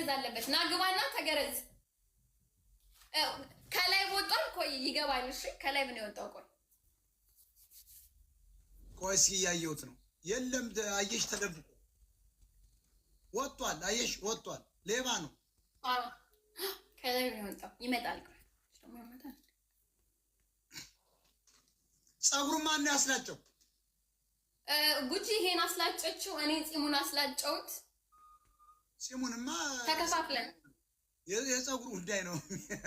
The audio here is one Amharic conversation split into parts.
መገረዝ አለበት። ናግባና ተገረዝ። ከላይ ወጣል። ቆይ ይገባል። እሺ ከላይ ምን የወጣው? ቆይ እስኪ እያየሁት ነው። የለም አየሽ፣ ተደብቆ ወጥቷል። አየሽ፣ ወጥቷል። ሌባ ነው። አዎ ከላይ ምን የወጣው? ይመጣል። ቆይ ደግሞ ይመጣል። ፀጉሩን ማን ነው ያስላጨው? ጉቺ ይሄን አስላጨችው። እኔ ፂሙን አስላጨውት። ፂሙንማ ተከፋፍለን የፀጉሩ ጉዳይ ነው።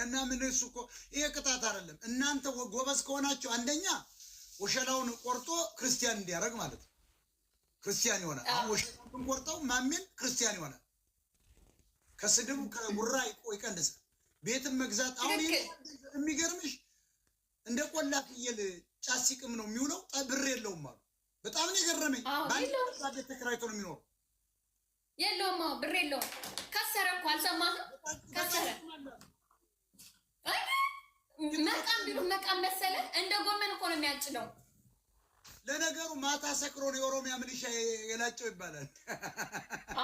እና ምን እሱ እኮ ይሄ ቅጣት አይደለም። እናንተ ጎበዝ ከሆናችሁ አንደኛ ወሸላውን ቆርጦ ክርስቲያን እንዲያደርግ ማለት ነው። ክርስቲያን ይሆናል። አሁን ወሸላውን ቆርጠው ማሜን ክርስቲያን ይሆናል። ከስድቡ ከጉራ ይቀንሳል። ቤትም መግዛት አሁን የሚገርምሽ እንደ ቆላ ፍየል ጫት ሲቅም ነው የሚውለው። ብር የለውም አሉ። በጣም ነው የገረመኝ። ባንክ ተከራይቶ ነው የሚኖረው። የለውም ብር የለውም። ከሰረ እኮ አልሰማህም? ከሰረ መቃም ቢሉ መቃም መሰለ። እንደ ጎመን እኮ ነው የሚያጭደው። ለነገሩ ማታ ሰክሮ ነው የኦሮሚያ ሚሊሻ የላጨው ይባላል።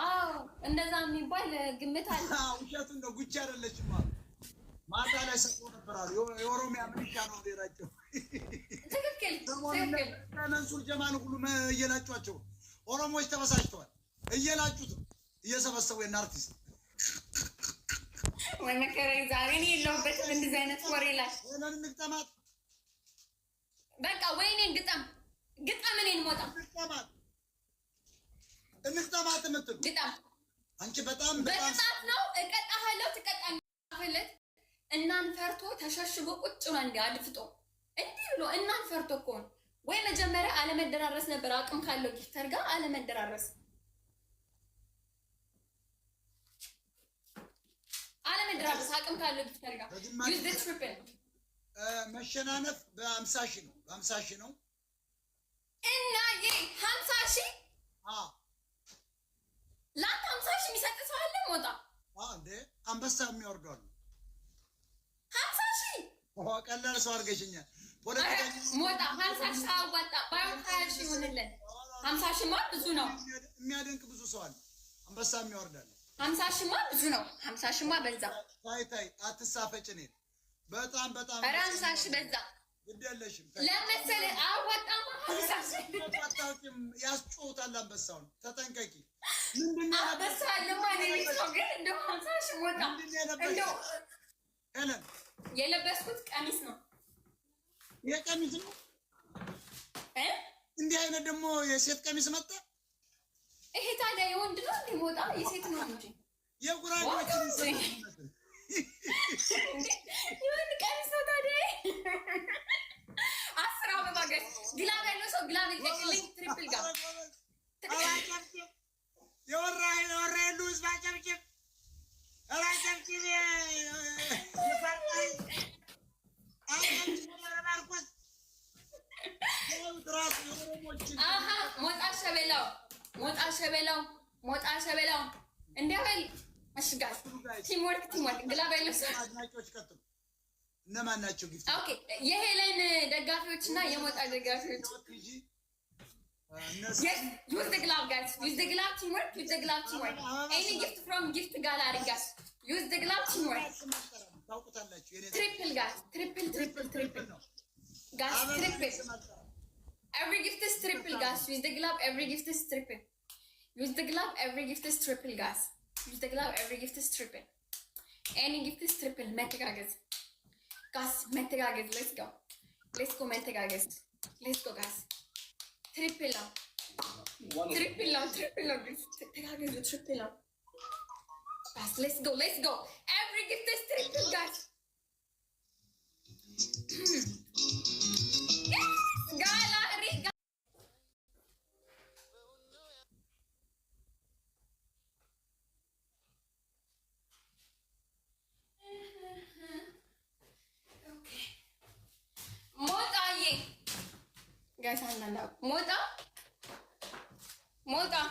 አዎ እንደዛ የሚባል ግምት አለ። ውሸቱን ነው። ጉቺ አይደለችም አሉ። ማታ ላይ ሰክሮ ነበር አሉ። የኦሮሚያ ሚሊሻ ነው የላጨው። ትክክል ትክክል። መንሱር ጀማል ሁሉ እየላጯቸው ኦሮሞዎች ተበሳጭተዋል። እየላጩት እየሰበሰቡ የእነ አርቲስት ወይ መከረኝ። ዛሬ እኔ የለሁበትም እንደዚህ አይነት ወሬ ላይ። ወለን እንግጠማት በቃ። ወይኔ ግጠም ግጠም። እኔን ሞጣ እንግጠማት የምትሉ ግጠም። አንቺ በጣም በቅጣት ነው እቀጣሃለሁ። ትቀጣለህ። እናን ፈርቶ ተሸሽጎ ቁጭ ነው እንዲ አድፍጦ እንዲህ ብሎ እናን ፈርቶ እኮ ነው። ወይ መጀመሪያ አለመደራረስ ነበር። አቅም ካለው ጊፍተር ጋር አለመደራረስ አለመደራረስ አቅም ካለው ጊፍተር ጋር ዩዝ ዘ ትሪፕል። መሸናነፍ በ50 ሺህ ነው። በ50 ሺህ ነው እና ይሄ 50 ሺህ ለአንተ 50 ሺህ የሚሰጥ ሰው አለ? ሞጣ እንዴ አንበሳ የሚያወርዳሉ 50 ሺህ ቀላል ሰው አድርገሽኛል። ሞጣ 50 ሺህ አዋጣ ባይሆን 20 ሺህ ይሆንልን። 50 ሺህ ማለት ብዙ ነው። የሚያደንቅ ብዙ ሰው አለ። አንበሳ የሚያወርዳል 50 ሺህ ማለት ብዙ ነው። 50 ሺህ ማለት በዛ። ታይ አትሳፈጭ። እኔን በጣም ኧረ 50 ሺህ በዛ። ግዴለሽም ለመሰለህ አዋጣማ 50 ሺህ አታውቂም። ያስጮውታል አንበሳውን። ተጠንቀቂ። አንበሳ ለማን ነው ግን እንደው 50 ሺህ ሞጣ እንደው ሄለን የለበስኩት ቀሚስ ነው። የቀሚስ ነው እንዲህ አይነት ደግሞ የሴት ቀሚስ መጣ። ይሄ ታዲያ የወንድ ነው እንዴ? ሞጣ የሴት ነው እንጂ የጉራጌዎች የወንድ ቀሚስ ነው ታዲያ። 10 አበባ ገዝ ግላብ ያለው ሰው ግላብ ይልኝ። ትሪፕል ጋር የወራ ያሉ ህዝብ አጨብጭብ። አጨብጭብ። ሞጣ ሸበላው እንዲያበል አሽጋል ቲምወርክ ግላብ ያለው ሰው አድናቂዎች ቀጥሉ። እነማን ናቸው? ጊፍት ኦኬ። የሄለን ደጋፊዎች እና የሞጣ ደጋፊዎች use the glove guys. Use the glove teamwork. Any gift from gift gallery guys. Use the glove teamwork. Triple guys. Triple guys. Triple. Every gift is triple guys. Use the glove. Every gift is triple. Use the glove. Every gift is triple guys. Use the glove. Every gift is triple. Any gift is triple. Metagagaz. Guys, metagagaz. Let's go metagagaz. Let's go guys. Triple out. Guys, let's go. Every gift is triple, guys. Yes, gallery. Okay. Guys, moda.